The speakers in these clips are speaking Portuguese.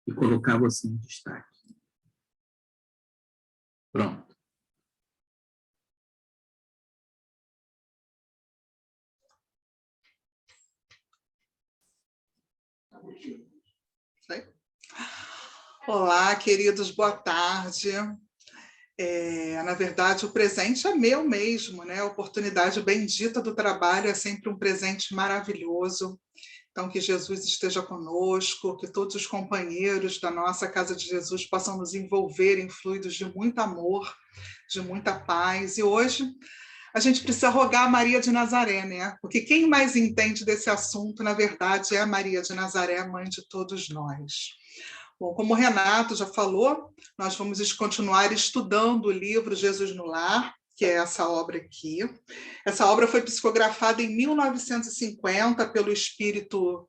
e colocar você em destaque. Pronto. Olá, queridos, boa tarde. Na verdade, o presente é meu mesmo, né? A oportunidade bendita do trabalho é sempre um presente maravilhoso. Então, que Jesus esteja conosco, que todos os companheiros da nossa Casa de Jesus possam nos envolver em fluidos de muito amor, de muita paz. E hoje a gente precisa rogar a Maria de Nazaré, né? Porque quem mais entende desse assunto, na verdade, é a Maria de Nazaré, mãe de todos nós. Bom, como o Renato já falou, nós vamos continuar estudando o livro Jesus no Lar, que é essa obra aqui. Essa obra foi psicografada em 1950 pelo espírito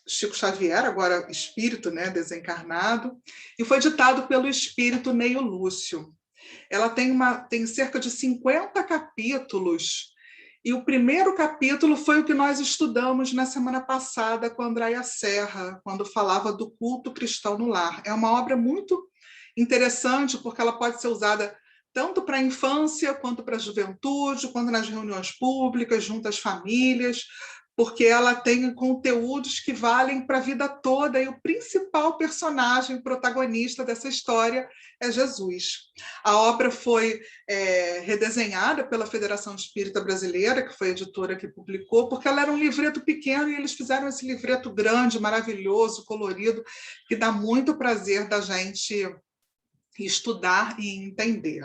Chico Xavier, agora espírito, né, desencarnado, e foi ditado pelo espírito Neio Lúcio. Ela tem cerca de 50 capítulos, e o primeiro capítulo foi o que nós estudamos na semana passada com a Andréia Serra, quando falava do culto cristão no lar. É uma obra muito interessante, porque ela pode ser usada tanto para a infância, quanto para a juventude, quanto nas reuniões públicas, junto às famílias, porque ela tem conteúdos que valem para a vida toda, e o principal personagem, o protagonista dessa história é Jesus. A obra foi redesenhada pela Federação Espírita Brasileira, que foi a editora que publicou, porque ela era um livreto pequeno e eles fizeram esse livreto grande, maravilhoso, colorido, que dá muito prazer da gente estudar e entender.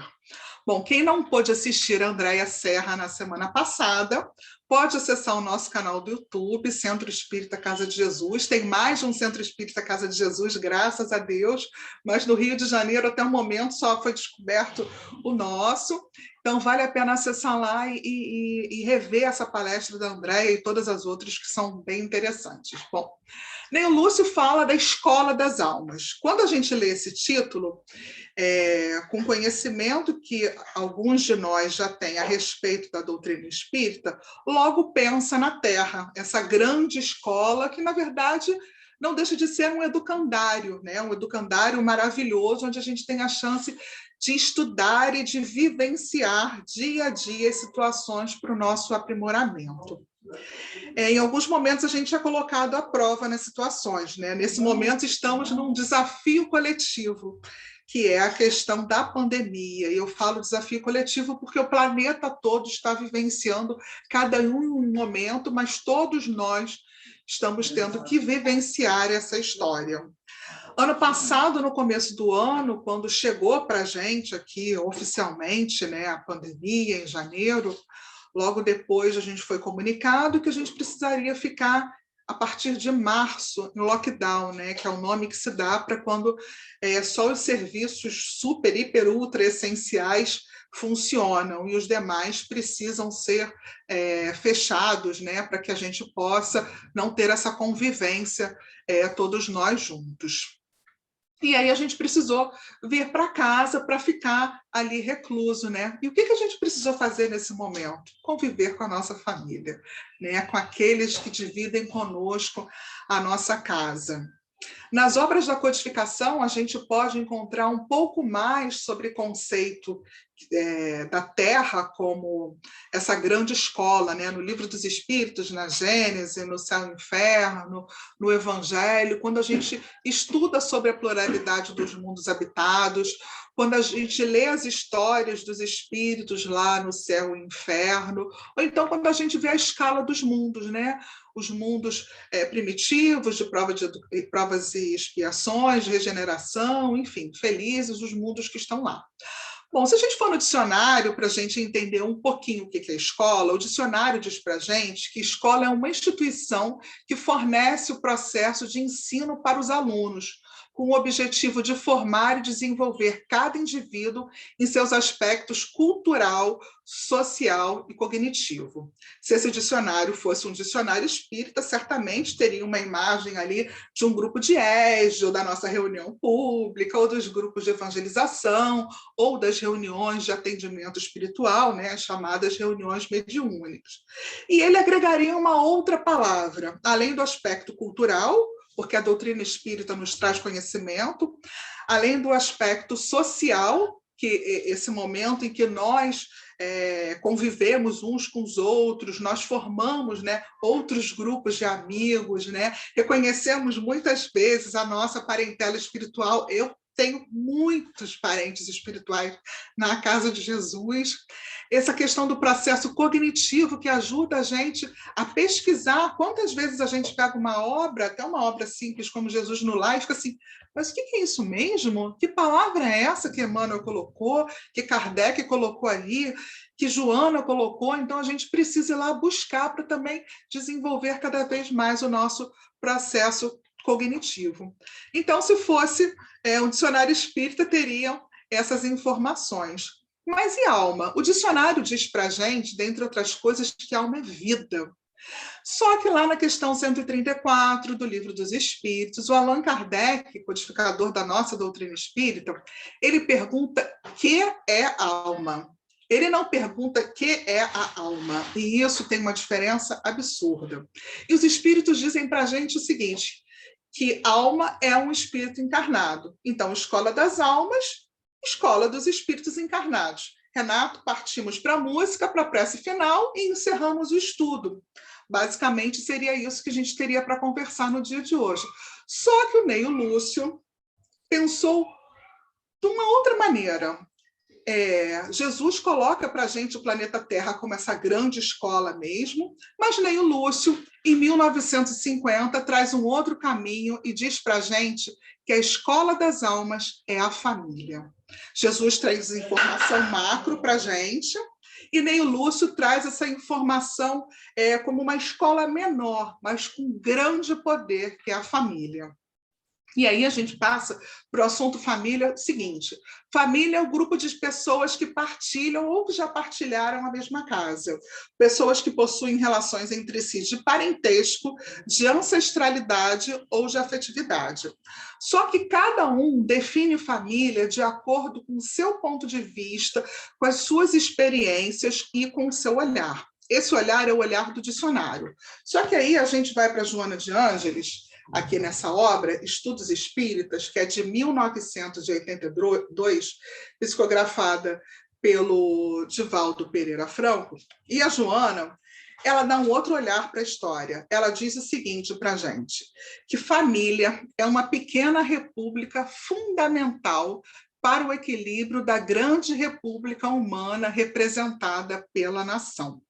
Bom, quem não pôde assistir a Andréia Serra na semana passada, pode acessar o nosso canal do YouTube, Centro Espírita Casa de Jesus. Tem mais de um Centro Espírita Casa de Jesus, graças a Deus, mas no Rio de Janeiro, até o momento, só foi descoberto o nosso. Então, vale a pena acessar lá e rever essa palestra da Andréia e todas as outras que são bem interessantes. Bom, Neio Lúcio fala da escola das almas. Quando a gente lê esse título, com conhecimento que alguns de nós já têm a respeito da doutrina espírita, logo pensa na Terra, essa grande escola que, na verdade, não deixa de ser um educandário, né? Um educandário maravilhoso, onde a gente tem a chance de estudar e de vivenciar dia a dia as situações para o nosso aprimoramento. Em alguns momentos a gente é colocado à prova nas situações, né? Nesse momento estamos num desafio coletivo, que é a questão da pandemia. E eu falo desafio coletivo porque o planeta todo está vivenciando cada um momento, mas todos nós estamos tendo que vivenciar essa história. Ano passado, no começo do ano, quando chegou para a gente aqui oficialmente, né, a pandemia, em janeiro, logo depois a gente foi comunicado que a gente precisaria ficar a partir de março em lockdown, né, que é o nome que se dá para quando só os serviços super, hiper, ultra essenciais funcionam e os demais precisam ser fechados, né, para que a gente possa não ter essa convivência todos nós juntos. E aí a gente precisou vir para casa para ficar ali recluso, né? E o que a gente precisou fazer nesse momento? Conviver com a nossa família, né? Com aqueles que dividem conosco a nossa casa. Nas obras da codificação, a gente pode encontrar um pouco mais sobre o conceito da Terra como essa grande escola, né? No Livro dos Espíritos, na Gênese, no Céu e Inferno, no Evangelho, quando a gente estuda sobre a pluralidade dos mundos habitados, quando a gente lê as histórias dos espíritos lá no Céu e Inferno, ou então quando a gente vê a escala dos mundos, né? Os mundos primitivos, de provas e expiações, regeneração, enfim, felizes, os mundos que estão lá. Bom, se a gente for no dicionário para a gente entender um pouquinho o que é escola, o dicionário diz para a gente que escola é uma instituição que fornece o processo de ensino para os alunos, com o objetivo de formar e desenvolver cada indivíduo em seus aspectos cultural, social e cognitivo. Se esse dicionário fosse um dicionário espírita, certamente teria uma imagem ali de um grupo de EJA, ou da nossa reunião pública, ou dos grupos de evangelização, ou das reuniões de atendimento espiritual, né, as chamadas reuniões mediúnicas. E ele agregaria uma outra palavra, além do aspecto cultural, porque a doutrina espírita nos traz conhecimento, além do aspecto social, que esse momento em que nós convivemos uns com os outros, nós formamos, né, outros grupos de amigos, né, reconhecemos muitas vezes a nossa parentela espiritual. Eu tenho muitos parentes espirituais na casa de Jesus. Essa questão do processo cognitivo que ajuda a gente a pesquisar. Quantas vezes a gente pega uma obra, até uma obra simples como Jesus no Lar, e fica assim, mas o que é isso mesmo? Que palavra é essa que Emmanuel colocou, que Kardec colocou ali, que Joana colocou? Então a gente precisa ir lá buscar para também desenvolver cada vez mais o nosso processo cognitivo. Então, se fosse um dicionário espírita, teriam essas informações. Mas e alma? O dicionário diz para a gente, dentre outras coisas, que alma é vida. Só que lá na questão 134 do Livro dos Espíritos, o Allan Kardec, codificador da nossa doutrina espírita, ele pergunta o que é alma. Ele não pergunta o que é a alma, e isso tem uma diferença absurda. E os espíritos dizem para a gente o seguinte, que alma é um espírito encarnado. Então, Escola das Almas, Escola dos Espíritos Encarnados. Renato, partimos para a música, para a prece final e encerramos o estudo. Basicamente, seria isso que a gente teria para conversar no dia de hoje. Só que o Neio Lúcio pensou de uma outra maneira. Jesus coloca para a gente o planeta Terra como essa grande escola mesmo, mas Neio Lúcio, em 1950, traz um outro caminho e diz para a gente que a escola das almas é a família. Jesus traz informação macro para a gente, e Neio Lúcio traz essa informação como uma escola menor, mas com grande poder, que é a família. E aí a gente passa para o assunto família seguinte. Família é o grupo de pessoas que partilham ou que já partilharam a mesma casa. Pessoas que possuem relações entre si de parentesco, de ancestralidade ou de afetividade. Só que cada um define família de acordo com o seu ponto de vista, com as suas experiências e com o seu olhar. Esse olhar é o olhar do dicionário. Só que aí a gente vai para Joana de Ângeles, aqui nessa obra, Estudos Espíritas, que é de 1982, psicografada pelo Divaldo Pereira Franco, e a Joana, ela dá um outro olhar para a história. Ela diz o seguinte para a gente, que família é uma pequena república fundamental para o equilíbrio da grande república humana representada pela nação.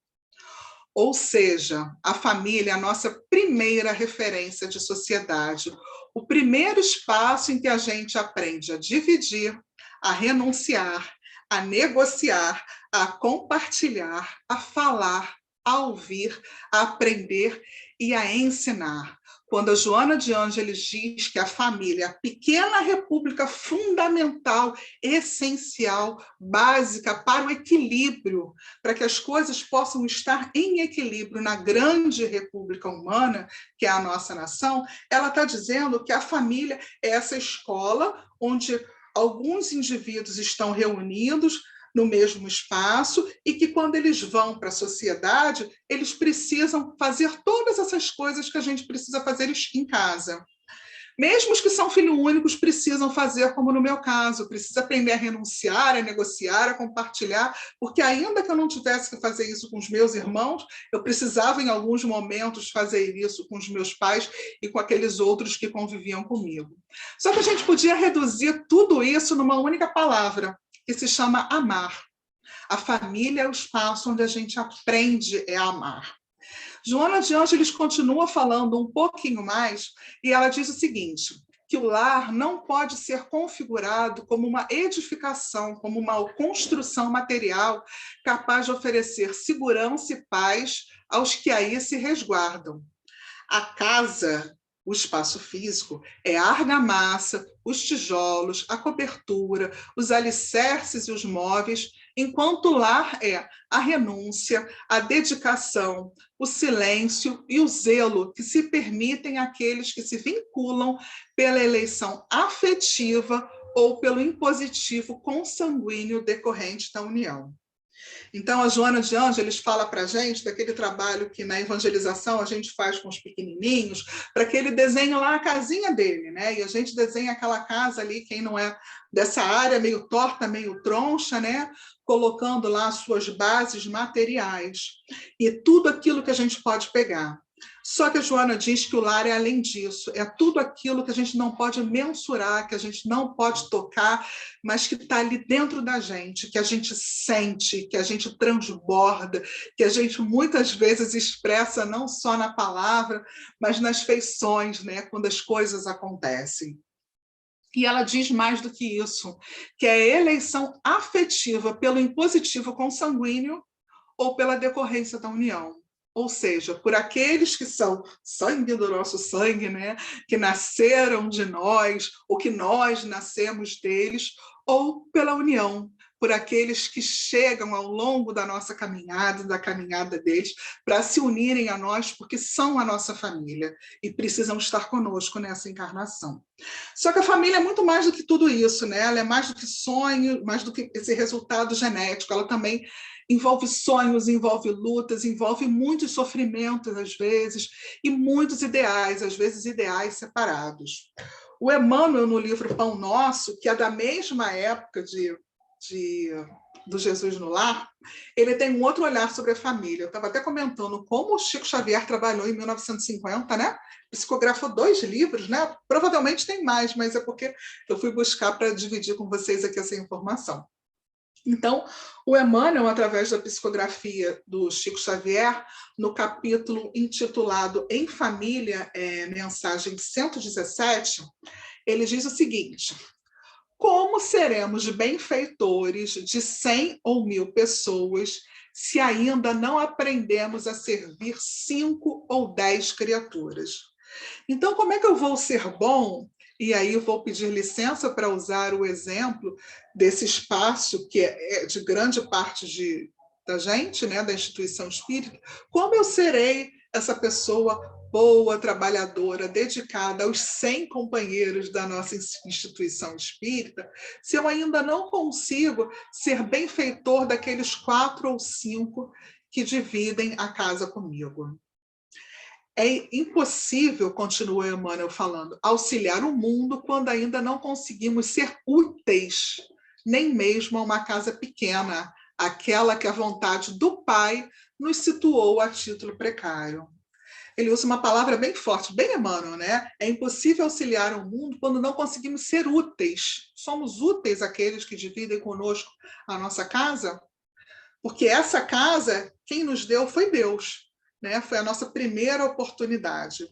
Ou seja, a família é a nossa primeira referência de sociedade, o primeiro espaço em que a gente aprende a dividir, a renunciar, a negociar, a compartilhar, a falar, a ouvir, a aprender e a ensinar. Quando a Joana de Ângeles diz que a família é a pequena república fundamental, essencial, básica para o equilíbrio, para que as coisas possam estar em equilíbrio na grande república humana, que é a nossa nação, ela está dizendo que a família é essa escola onde alguns indivíduos estão reunidos no mesmo espaço e que, quando eles vão para a sociedade, eles precisam fazer todas essas coisas que a gente precisa fazer em casa. Mesmo os que são filhos únicos precisam fazer, como no meu caso, precisa aprender a renunciar, a negociar, a compartilhar, porque ainda que eu não tivesse que fazer isso com os meus irmãos, eu precisava, em alguns momentos, fazer isso com os meus pais e com aqueles outros que conviviam comigo. Só que a gente podia reduzir tudo isso numa única palavra, que se chama amar. A família é o espaço onde a gente aprende a amar. Joana de Ângeles continua falando um pouquinho mais e ela diz o seguinte, que o lar não pode ser configurado como uma edificação, como uma construção material capaz de oferecer segurança e paz aos que aí se resguardam. A casa, o espaço físico, é a argamassa, os tijolos, a cobertura, os alicerces e os móveis, enquanto o lar é a renúncia, a dedicação, o silêncio e o zelo que se permitem àqueles que se vinculam pela eleição afetiva ou pelo impositivo consanguíneo decorrente da união. Então, a Joana de Ângeles fala para a gente daquele trabalho que na evangelização a gente faz com os pequenininhos, para que ele desenhe lá a casinha dele, né? E a gente desenha aquela casa ali, quem não é dessa área, meio torta, meio troncha, né? Colocando lá as suas bases materiais e tudo aquilo que a gente pode pegar. Só que a Joana diz que o lar é além disso, é tudo aquilo que a gente não pode mensurar, que a gente não pode tocar, mas que está ali dentro da gente, que a gente sente, que a gente transborda, que a gente muitas vezes expressa não só na palavra, mas nas feições, né, quando as coisas acontecem. E ela diz mais do que isso, que é a eleição afetiva pelo impositivo consanguíneo ou pela decorrência da união. Ou seja, por aqueles que são sangue do nosso sangue, né? Que nasceram de nós, ou que nós nascemos deles, ou pela união, por aqueles que chegam ao longo da nossa caminhada, da caminhada deles, para se unirem a nós, porque são a nossa família e precisam estar conosco nessa encarnação. Só que a família é muito mais do que tudo isso, né? Ela é mais do que sonho, mais do que esse resultado genético, ela também envolve sonhos, envolve lutas, envolve muitos sofrimentos, às vezes, e muitos ideais, às vezes ideais separados. O Emmanuel, no livro Pão Nosso, que é da mesma época do Jesus no Lar, ele tem um outro olhar sobre a família. Eu estava até comentando como o Chico Xavier trabalhou em 1950, né? Psicografou 2 livros, né? Provavelmente tem mais, mas é porque eu fui buscar para dividir com vocês aqui essa informação. Então, o Emmanuel, através da psicografia do Chico Xavier, no capítulo intitulado Em Família, mensagem 117, ele diz o seguinte: como seremos benfeitores de 100 ou 1000 pessoas se ainda não aprendemos a servir 5 ou 10 criaturas? Então, como é que eu vou ser bom? E aí eu vou pedir licença para usar o exemplo desse espaço que é de grande parte da gente, né, da instituição espírita. Como eu serei essa pessoa boa, trabalhadora, dedicada aos 100 companheiros da nossa instituição espírita, se eu ainda não consigo ser benfeitor daqueles 4 ou 5 que dividem a casa comigo? É impossível, continua Emmanuel falando, auxiliar o mundo quando ainda não conseguimos ser úteis, nem mesmo a uma casa pequena, aquela que a vontade do Pai nos situou a título precário. Ele usa uma palavra bem forte, bem Emmanuel, né? É impossível auxiliar o mundo quando não conseguimos ser úteis. Somos úteis àqueles que dividem conosco a nossa casa? Porque essa casa, quem nos deu foi Deus. Né? Foi a nossa primeira oportunidade.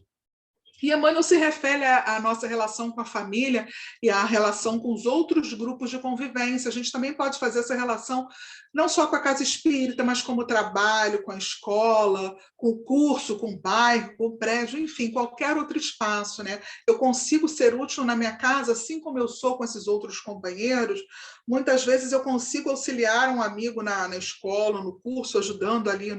E Emmanuel se refere à nossa relação com a família e à relação com os outros grupos de convivência. A gente também pode fazer essa relação não só com a casa espírita, mas com o trabalho, com a escola, com o curso, com o bairro, com o prédio, enfim, qualquer outro espaço. Né? Eu consigo ser útil na minha casa, assim como eu sou com esses outros companheiros. Muitas vezes eu consigo auxiliar um amigo na escola, no curso, ajudando ali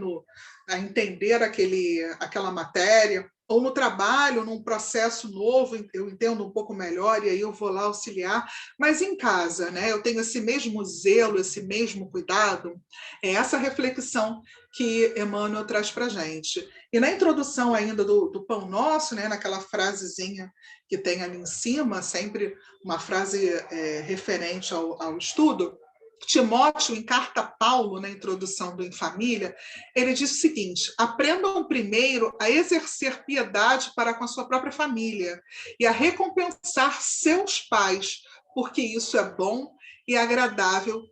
a entender aquela matéria, ou no trabalho, num processo novo, eu entendo um pouco melhor e aí eu vou lá auxiliar, mas em casa, né? Eu tenho esse mesmo zelo, esse mesmo cuidado. É essa reflexão que Emmanuel traz para a gente. E na introdução ainda do Pão Nosso, né, naquela frasezinha que tem ali em cima, sempre uma frase referente ao estudo, Timóteo, em carta a Paulo, na introdução do Em Família, ele diz o seguinte: aprendam primeiro a exercer piedade para com a sua própria família e a recompensar seus pais, porque isso é bom e agradável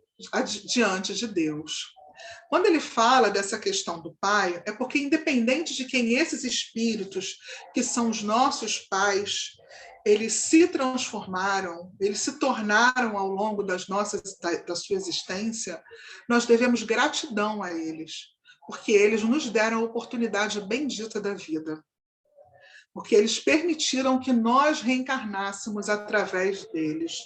diante de Deus. Quando ele fala dessa questão do pai, é porque, independente de quem esses espíritos, que são os nossos pais, eles se transformaram, eles se tornaram ao longo da sua existência, nós devemos gratidão a eles, porque eles nos deram a oportunidade bendita da vida. Porque eles permitiram que nós reencarnássemos através deles,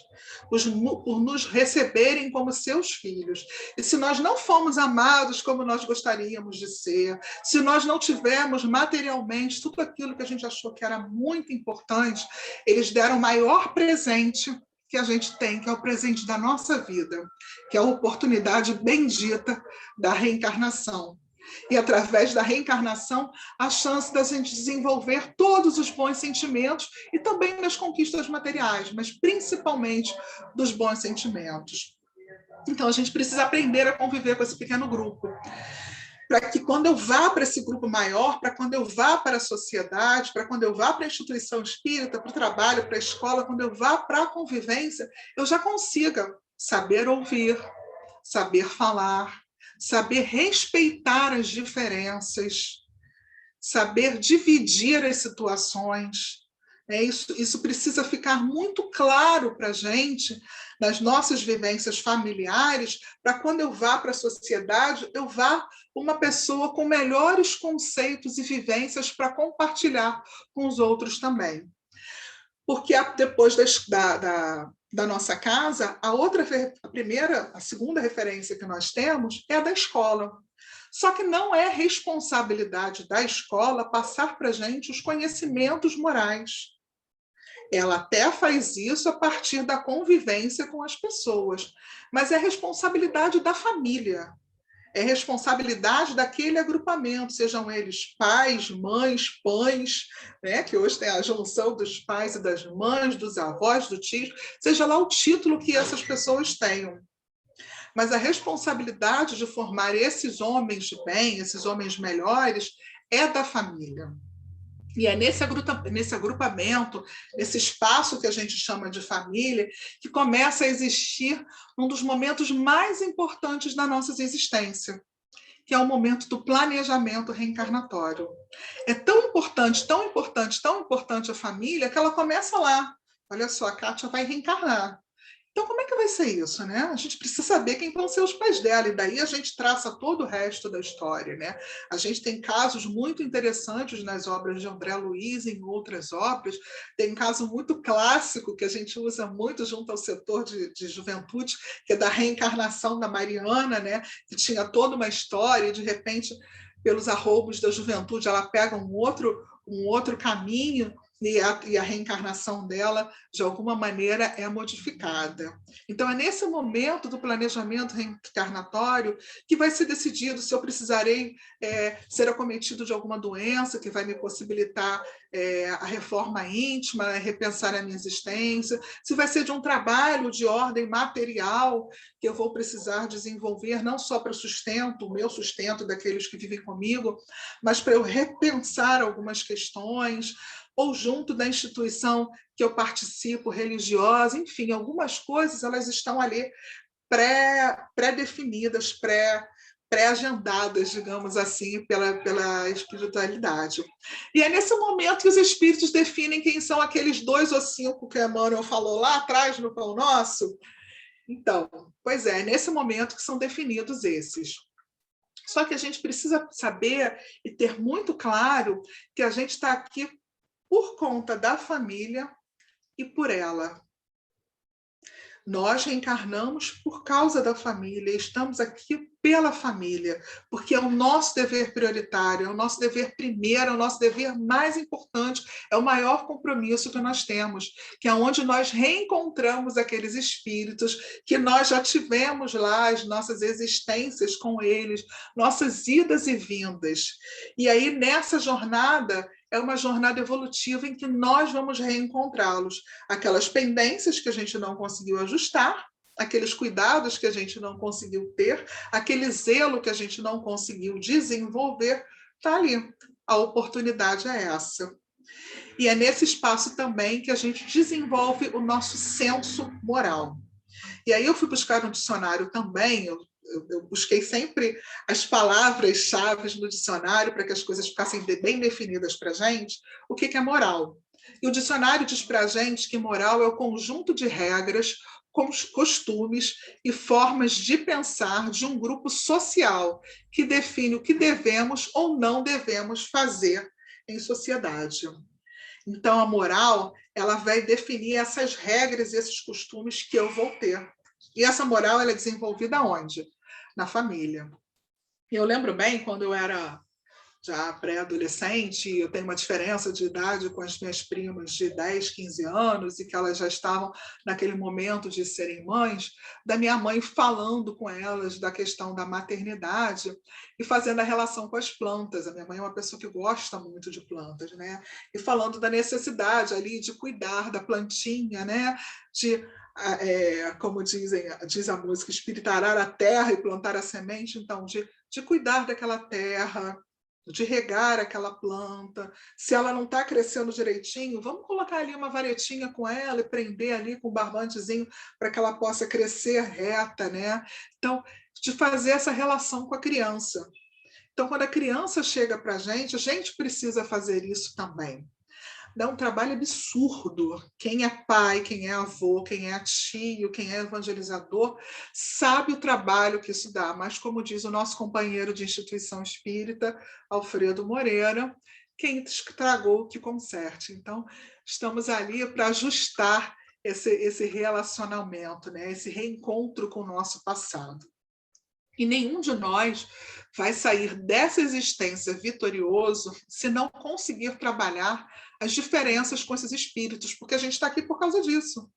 por nos receberem como seus filhos. E se nós não fomos amados como nós gostaríamos de ser, se nós não tivermos materialmente tudo aquilo que a gente achou que era muito importante, eles deram o maior presente, que a gente tem, que é o presente da nossa vida, que é a oportunidade bendita da reencarnação. E através da reencarnação, a chance da gente desenvolver todos os bons sentimentos e também das conquistas materiais, mas principalmente dos bons sentimentos. Então, a gente precisa aprender a conviver com esse pequeno grupo, para que quando eu vá para esse grupo maior, para quando eu vá para a sociedade, para quando eu vá para a instituição espírita, para o trabalho, para a escola, quando eu vá para a convivência, eu já consiga saber ouvir, saber falar, saber respeitar as diferenças, saber dividir as situações. Isso precisa ficar muito claro para a gente nas nossas vivências familiares, para quando eu vá para a sociedade, eu vá uma pessoa com melhores conceitos e vivências para compartilhar com os outros também. Porque depois da nossa casa, a segunda referência que nós temos é a da escola. Só que não é responsabilidade da escola passar para a gente os conhecimentos morais. Ela até faz isso a partir da convivência com as pessoas, mas é responsabilidade da família, é responsabilidade daquele agrupamento, sejam eles pais, mães, pães, né, que hoje tem a junção dos pais e das mães, dos avós, do tio, seja lá o título que essas pessoas tenham. Mas a responsabilidade de formar esses homens de bem, esses homens melhores, é da família. E é nesse agrupamento, nesse espaço que a gente chama de família, que começa a existir um dos momentos mais importantes da nossa existência, que é o momento do planejamento reencarnatório. É tão importante, tão importante, tão importante a família, que ela começa lá. Olha só, a Kátia vai reencarnar. Então, como é que vai ser isso, né? A gente precisa saber quem vão ser os pais dela, e daí a gente traça todo o resto da história, né? A gente tem casos muito interessantes nas obras de André Luiz e em outras obras. Tem um caso muito clássico que a gente usa muito junto ao setor de juventude, que é da reencarnação da Mariana, né? Que tinha toda uma história e, de repente, pelos arroubos da juventude, ela pega um outro caminho, e a reencarnação dela, de alguma maneira, é modificada. Então, é nesse momento do planejamento reencarnatório que vai ser decidido se eu precisarei ser acometido de alguma doença que vai me possibilitar a reforma íntima, repensar a minha existência, se vai ser de um trabalho de ordem material que eu vou precisar desenvolver, não só para o meu sustento daqueles que vivem comigo, mas para eu repensar algumas questões, ou junto da instituição que eu participo, religiosa, enfim, algumas coisas elas estão ali pré-definidas, pré-agendadas, digamos assim, pela espiritualidade. E é nesse momento que os espíritos definem quem são aqueles 2 ou 5 que a Emmanuel falou lá atrás no Pão Nosso. Então, pois é nesse momento que são definidos esses. Só que a gente precisa saber e ter muito claro que a gente está aqui por conta da família e por ela. Nós reencarnamos por causa da família, estamos aqui pela família, porque é o nosso dever prioritário, é o nosso dever primeiro, é o nosso dever mais importante, é o maior compromisso que nós temos, que é onde nós reencontramos aqueles espíritos que nós já tivemos lá, as nossas existências com eles, nossas idas e vindas. E aí, nessa jornada, é uma jornada evolutiva em que nós vamos reencontrá-los. Aquelas pendências que a gente não conseguiu ajustar, aqueles cuidados que a gente não conseguiu ter, aquele zelo que a gente não conseguiu desenvolver, está ali. A oportunidade é essa. E é nesse espaço também que a gente desenvolve o nosso senso moral. E aí eu fui buscar um dicionário também, eu busquei sempre as palavras-chave no dicionário para que as coisas ficassem bem definidas para a gente. O que é moral? E o dicionário diz para a gente que moral é o conjunto de regras, costumes e formas de pensar de um grupo social que define o que devemos ou não devemos fazer em sociedade. Então, a moral ela vai definir essas regras e esses costumes que eu vou ter. E essa moral ela é desenvolvida onde? Na família. Eu lembro bem, quando eu era já pré-adolescente, eu tenho uma diferença de idade com as minhas primas de 10, 15 anos, e que elas já estavam naquele momento de serem mães, da minha mãe falando com elas da questão da maternidade e fazendo a relação com as plantas. A minha mãe é uma pessoa que gosta muito de plantas, né? E falando da necessidade ali de cuidar da plantinha, né? De como diz a música, espiritarar a terra e plantar a semente, então, de cuidar daquela terra, de regar aquela planta. Se ela não está crescendo direitinho, vamos colocar ali uma varetinha com ela e prender ali com um barbantezinho para que ela possa crescer reta, né? Então, de fazer essa relação com a criança. Então, quando a criança chega para a gente precisa fazer isso também. Dá um trabalho absurdo. Quem é pai, quem é avô, quem é tio, quem é evangelizador, sabe o trabalho que isso dá. Mas, como diz o nosso companheiro de instituição espírita, Alfredo Moreira, quem estragou que conserte. Então, estamos ali para ajustar esse relacionamento, né? Esse reencontro com o nosso passado. E nenhum de nós vai sair dessa existência vitorioso se não conseguir trabalhar as diferenças com esses espíritos, porque a gente está aqui por causa disso.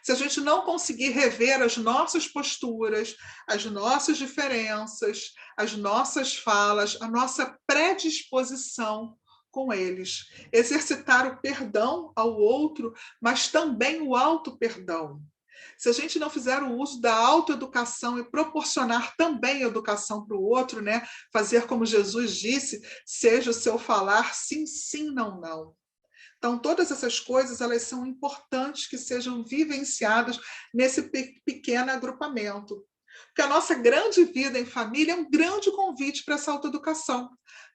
Se a gente não conseguir rever as nossas posturas, as nossas diferenças, as nossas falas, a nossa predisposição com eles, exercitar o perdão ao outro, mas também o auto-perdão. Se a gente não fizer o uso da autoeducação e proporcionar também educação para o outro, né? Fazer como Jesus disse, seja o seu falar sim, sim, não, não. Então, todas essas coisas elas são importantes que sejam vivenciadas nesse pequeno agrupamento. Porque a nossa grande vida em família é um grande convite para essa autoeducação,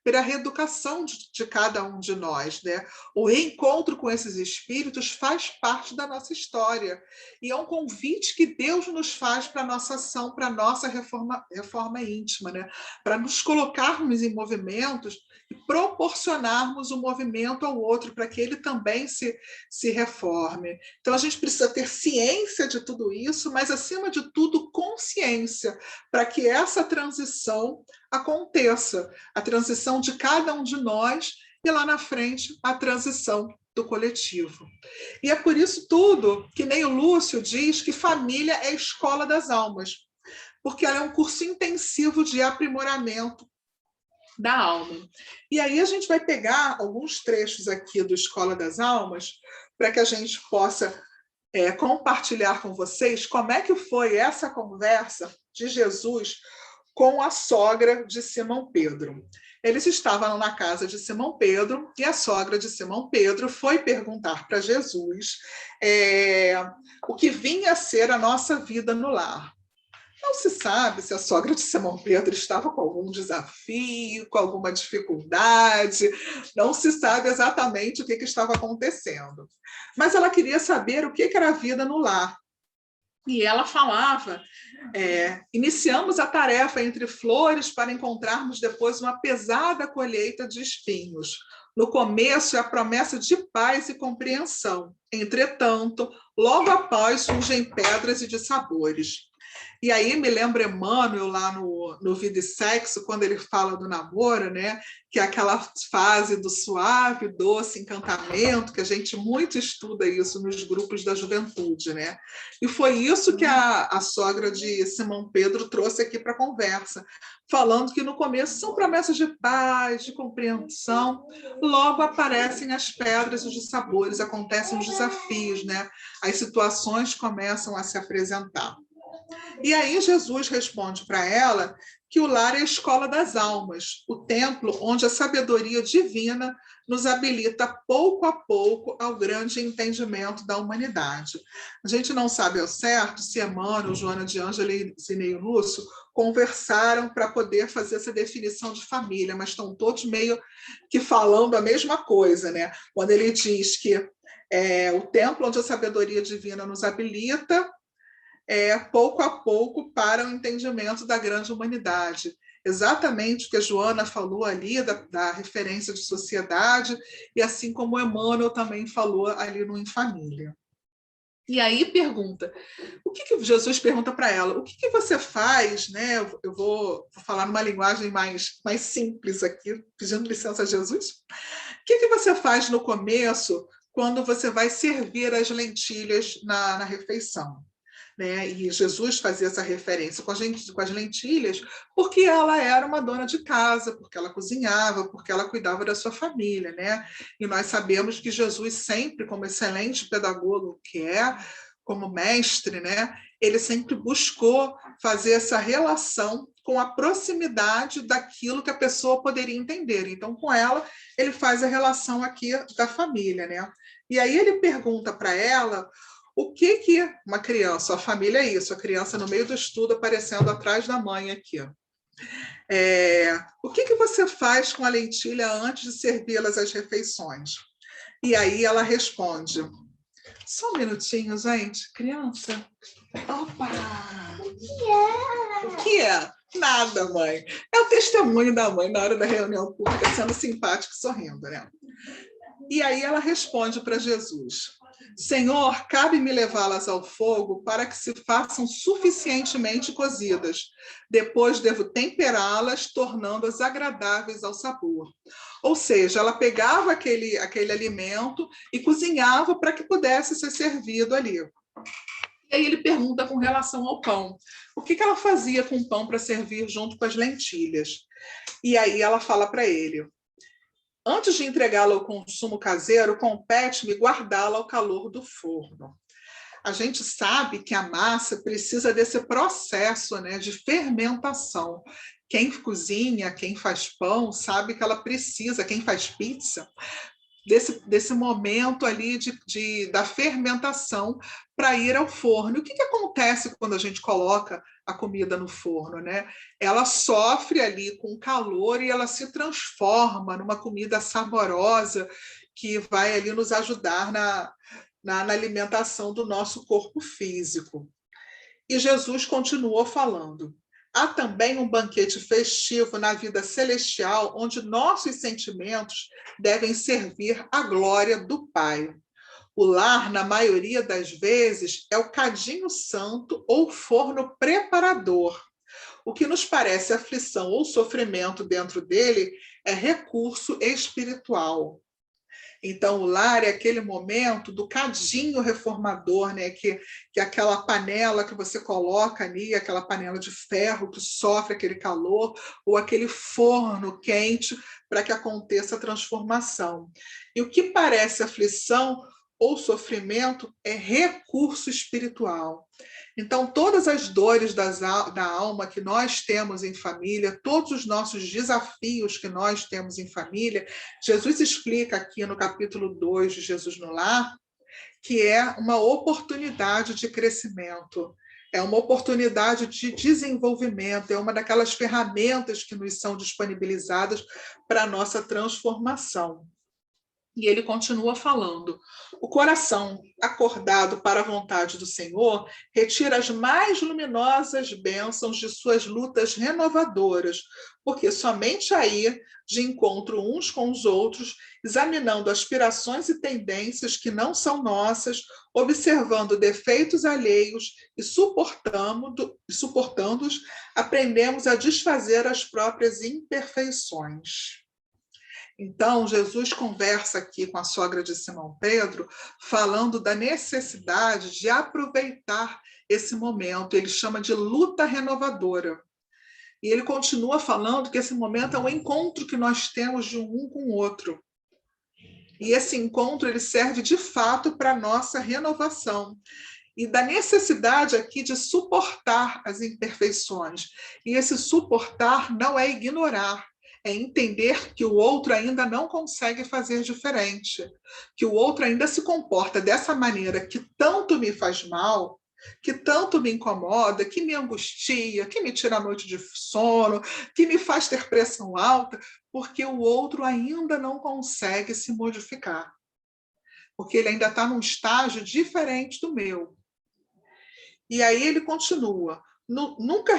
para a reeducação de cada um de nós, né? O reencontro com esses espíritos faz parte da nossa história. E é um convite que Deus nos faz para a nossa ação, para a nossa reforma íntima, né? Para nos colocarmos em movimentos e proporcionarmos o movimento ao outro, para que ele também se reforme. Então, a gente precisa ter ciência de tudo isso, mas, acima de tudo, consciência, para que essa transição aconteça, a transição de cada um de nós e, lá na frente, a transição do coletivo. E é por isso tudo que nem o Lúcio diz que família é a escola das almas, porque ela é um curso intensivo de aprimoramento da alma. E aí a gente vai pegar alguns trechos aqui do Escola das Almas para que a gente possa compartilhar com vocês como é que foi essa conversa de Jesus com a sogra de Simão Pedro. Eles estavam na casa de Simão Pedro e a sogra de Simão Pedro foi perguntar para Jesus o que vinha a ser a nossa vida no lar. Não se sabe se a sogra de Simão Pedro estava com algum desafio, com alguma dificuldade, não se sabe exatamente o que estava acontecendo. Mas ela queria saber o que era a vida no lar. E ela falava, iniciamos a tarefa entre flores para encontrarmos depois uma pesada colheita de espinhos. No começo é a promessa de paz e compreensão. Entretanto, logo após surgem pedras e dissabores. E aí me lembra Emmanuel lá no Vida e Sexo, quando ele fala do namoro, né? Que é aquela fase do suave, doce encantamento, que a gente muito estuda isso nos grupos da juventude, né? E foi isso que a sogra de Simão Pedro trouxe aqui para a conversa, falando que no começo são promessas de paz, de compreensão, logo aparecem as pedras e os dissabores, acontecem os desafios, né? As situações começam a se apresentar. E aí Jesus responde para ela que o lar é a escola das almas, o templo onde a sabedoria divina nos habilita pouco a pouco ao grande entendimento da humanidade. A gente não sabe ao certo se Emmanuel, Joana de Ângela e Zineio Lúcio conversaram para poder fazer essa definição de família, mas estão todos meio que falando a mesma coisa, né? Quando ele diz que é o templo onde a sabedoria divina nos habilita, pouco a pouco para o entendimento da grande humanidade. Exatamente o que a Joana falou ali, da referência de sociedade, e assim como Emmanuel também falou ali no Em Família. E aí pergunta, Jesus pergunta para ela, o que você faz, né? Eu vou falar numa linguagem mais simples aqui, pedindo licença a Jesus. O que você faz no começo quando você vai servir as lentilhas na refeição? Né? E Jesus fazia essa referência com as lentilhas, porque ela era uma dona de casa, porque ela cozinhava, porque ela cuidava da sua família, né? E nós sabemos que Jesus sempre, como excelente pedagogo que é, como mestre, né? Ele sempre buscou fazer essa relação com a proximidade daquilo que a pessoa poderia entender. Então, com ela, ele faz a relação aqui da família, né? E aí ele pergunta para ela o que uma criança, a família é isso, a criança no meio do estudo aparecendo atrás da mãe aqui. O que você faz com a lentilha antes de servi-las às refeições? E aí ela responde, só um minutinho, gente, criança. Opa! O que é? Nada, mãe. É o testemunho da mãe na hora da reunião pública, sendo simpática e sorrindo, né? E aí ela responde para Jesus, Senhor, cabe-me levá-las ao fogo para que se façam suficientemente cozidas. Depois devo temperá-las, tornando-as agradáveis ao sabor. Ou seja, ela pegava aquele alimento e cozinhava para que pudesse ser servido ali. E aí ele pergunta com relação ao pão. O que ela fazia com o pão para servir junto com as lentilhas? E aí ela fala para ele, antes de entregá-la ao consumo caseiro, compete-me guardá-la ao calor do forno. A gente sabe que a massa precisa desse processo, né, de fermentação. Quem cozinha, quem faz pão, sabe que ela precisa, quem faz pizza, desse momento ali da fermentação para ir ao forno. O que acontece quando a gente coloca a comida no forno, né? Ela sofre ali com calor e ela se transforma numa comida saborosa que vai ali nos ajudar na alimentação do nosso corpo físico. E Jesus continuou falando. Há também um banquete festivo na vida celestial, onde nossos sentimentos devem servir à glória do Pai. O lar, na maioria das vezes, é o cadinho santo ou forno preparador. O que nos parece aflição ou sofrimento dentro dele é recurso espiritual. Então, o lar é aquele momento do cadinho reformador, né? Que é aquela panela que você coloca ali, aquela panela de ferro que sofre aquele calor, ou aquele forno quente para que aconteça a transformação. E o que parece aflição ou sofrimento é recurso espiritual. Então, todas as dores da alma que nós temos em família, todos os nossos desafios que nós temos em família, Jesus explica aqui no capítulo 2 de Jesus no Lar, que é uma oportunidade de crescimento, é uma oportunidade de desenvolvimento, é uma daquelas ferramentas que nos são disponibilizadas para a nossa transformação. E ele continua falando, o coração acordado para a vontade do Senhor retira as mais luminosas bênçãos de suas lutas renovadoras, porque somente aí, de encontro uns com os outros, examinando aspirações e tendências que não são nossas, observando defeitos alheios e suportando-os, aprendemos a desfazer as próprias imperfeições. Então, Jesus conversa aqui com a sogra de Simão Pedro, falando da necessidade de aproveitar esse momento. Ele chama de luta renovadora. E ele continua falando que esse momento é um encontro que nós temos de um com o outro. E esse encontro ele serve de fato para a nossa renovação. E da necessidade aqui de suportar as imperfeições. E esse suportar não é ignorar, é entender que o outro ainda não consegue fazer diferente, que o outro ainda se comporta dessa maneira que tanto me faz mal, que tanto me incomoda, que me angustia, que me tira a noite de sono, que me faz ter pressão alta, porque o outro ainda não consegue se modificar, porque ele ainda está num estágio diferente do meu. E aí ele continua, nunca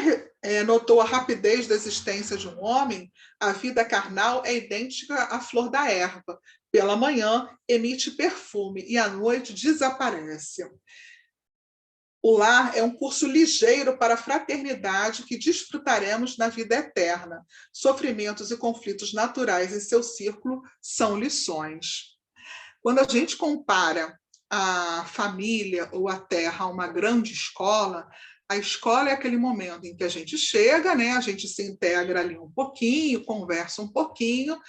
notou a rapidez da existência de um homem? A vida carnal é idêntica à flor da erva. Pela manhã, emite perfume e à noite desaparece. O lar é um curso ligeiro para a fraternidade que desfrutaremos na vida eterna. Sofrimentos e conflitos naturais em seu círculo são lições. Quando a gente compara a família ou a terra a uma grande escola, a escola é aquele momento em que a gente chega, né? A gente se integra ali um pouquinho, conversa um pouquinho,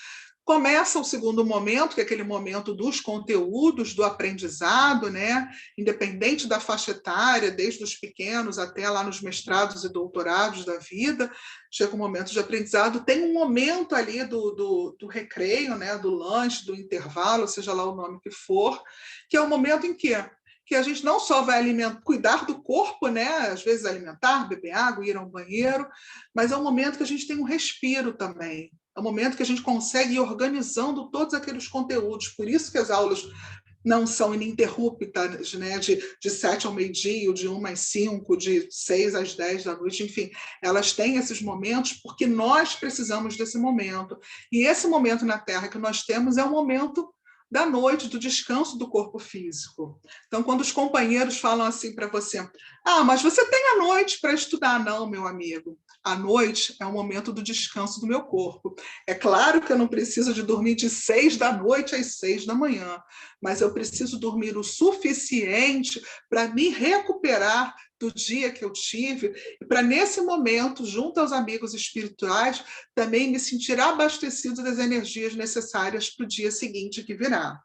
começa o segundo momento, que é aquele momento dos conteúdos, do aprendizado, né? Independente da faixa etária, desde os pequenos até lá nos mestrados e doutorados da vida, chega um momento de aprendizado. Tem um momento ali do recreio, né? Do lanche, do intervalo, seja lá o nome que for, que é o momento em que a gente não só vai cuidar do corpo, né? Às vezes alimentar, beber água, ir ao banheiro, mas é um momento que a gente tem um respiro também. É o momento que a gente consegue ir organizando todos aqueles conteúdos. Por isso que as aulas não são ininterruptas, né? De 7 ao meio-dia, de 1 às 5, de 6 às 10 da noite, enfim. Elas têm esses momentos porque nós precisamos desse momento. E esse momento na Terra que nós temos é o momento da noite, do descanso do corpo físico. Então, quando os companheiros falam assim para você, mas você tem a noite para estudar. Não, meu amigo. A noite é o momento do descanso do meu corpo. É claro que eu não preciso de dormir de 6 da noite às 6 da manhã, mas eu preciso dormir o suficiente para me recuperar do dia que eu tive, e para, nesse momento, junto aos amigos espirituais, também me sentir abastecido das energias necessárias para o dia seguinte que virá.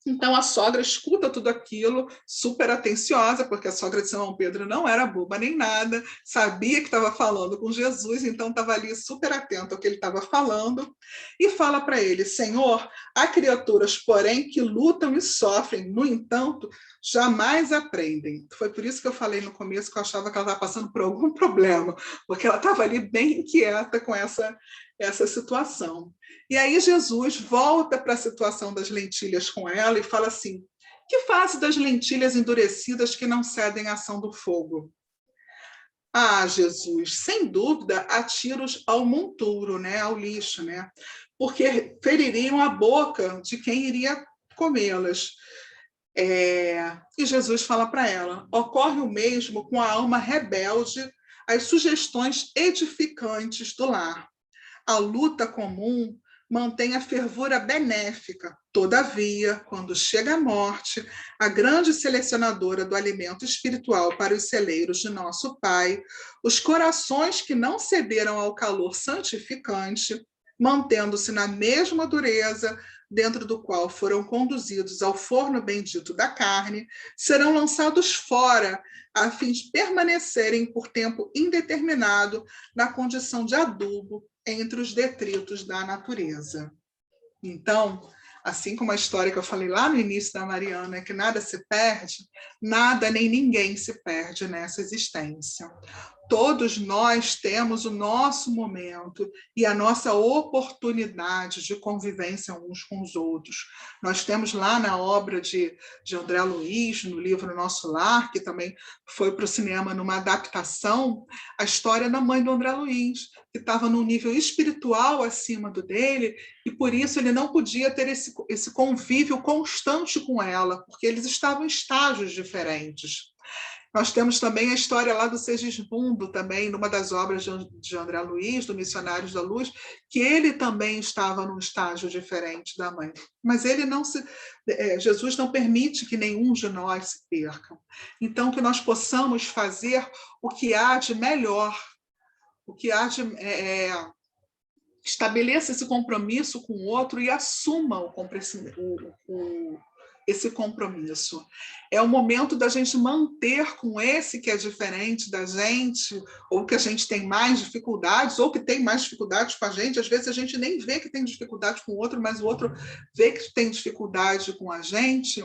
Então, a sogra escuta tudo aquilo, super atenciosa, porque a sogra de São Pedro não era boba nem nada, sabia que estava falando com Jesus, então estava ali super atenta ao que ele estava falando, e fala para ele, Senhor, há criaturas, porém, que lutam e sofrem, no entanto, jamais aprendem. Foi por isso que eu falei no começo que eu achava que ela estava passando por algum problema, porque ela estava ali bem inquieta com essa situação. E aí Jesus volta para a situação das lentilhas com ela e fala assim, que faço das lentilhas endurecidas que não cedem à ação do fogo? Jesus, sem dúvida, atiro-os ao monturo, né, ao lixo, né, porque feririam a boca de quem iria comê-las. E Jesus fala para ela, ocorre o mesmo com a alma rebelde às sugestões edificantes do lar. A luta comum mantém a fervura benéfica. Todavia, quando chega a morte, a grande selecionadora do alimento espiritual para os celeiros de nosso Pai, os corações que não cederam ao calor santificante, mantendo-se na mesma dureza dentro do qual foram conduzidos ao forno bendito da carne, serão lançados fora, a fim de permanecerem por tempo indeterminado na condição de adubo entre os detritos da natureza. Então, assim como a história que eu falei lá no início da Mariana, é que nada se perde, nada nem ninguém se perde nessa existência. Todos nós temos o nosso momento e a nossa oportunidade de convivência uns com os outros. Nós temos lá na obra de André Luiz, no livro Nosso Lar, que também foi para o cinema numa adaptação, a história da mãe do André Luiz, que estava num nível espiritual acima do dele, e por isso ele não podia ter esse convívio constante com ela, porque eles estavam em estágios diferentes. Nós temos também a história lá do Segismundo, também, numa das obras de André Luiz, do Missionários da Luz, que ele também estava num estágio diferente da mãe. Mas ele não Jesus não permite que nenhum de nós se perca. Então, que nós possamos fazer o que há de melhor, o que há de... estabeleça esse compromisso com o outro e assuma esse compromisso. É o momento da gente manter com esse que é diferente da gente, ou que a gente tem mais dificuldades, ou que tem mais dificuldades com a gente. Às vezes a gente nem vê que tem dificuldade com o outro, mas o outro vê que tem dificuldade com a gente.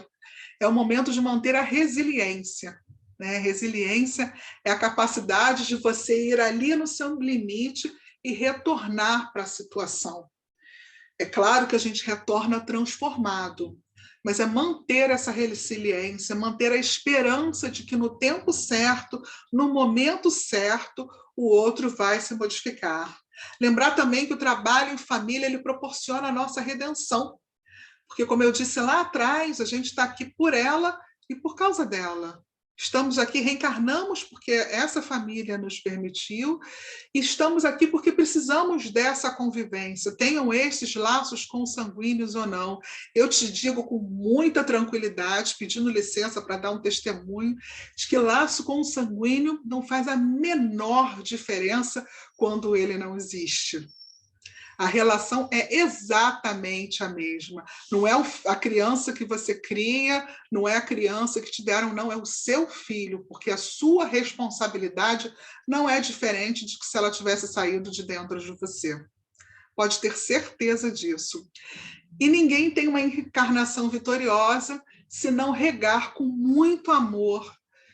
É o momento de manter a resiliência. Né? Resiliência é a capacidade de você ir ali no seu limite e retornar para a situação. É claro que a gente retorna transformado, mas é manter essa resiliência, manter a esperança de que no tempo certo, no momento certo, o outro vai se modificar. Lembrar também que o trabalho em família ele proporciona a nossa redenção, porque, como eu disse lá atrás, a gente está aqui por ela e por causa dela. Estamos aqui, reencarnamos porque essa família nos permitiu, e estamos aqui porque precisamos dessa convivência, tenham esses laços consanguíneos ou não. Eu te digo com muita tranquilidade, pedindo licença para dar um testemunho, de que laço consanguíneo não faz a menor diferença quando ele não existe. A relação é exatamente a mesma. Não é a criança que você cria, não é a criança que te deram, não, é o seu filho, porque a sua responsabilidade não é diferente de que se ela tivesse saído de dentro de você. Pode ter certeza disso. E ninguém tem uma encarnação vitoriosa se não regar com muito amor,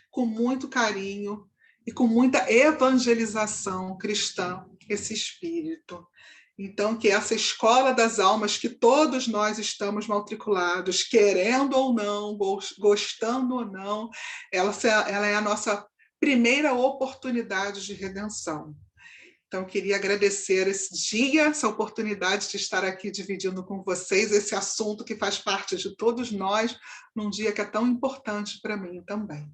com muito carinho e com muita evangelização cristã esse espírito. Então, que essa escola das almas que todos nós estamos matriculados, querendo ou não, gostando ou não, ela é a nossa primeira oportunidade de redenção. Então, queria agradecer esse dia, essa oportunidade de estar aqui dividindo com vocês esse assunto que faz parte de todos nós, num dia que é tão importante para mim também.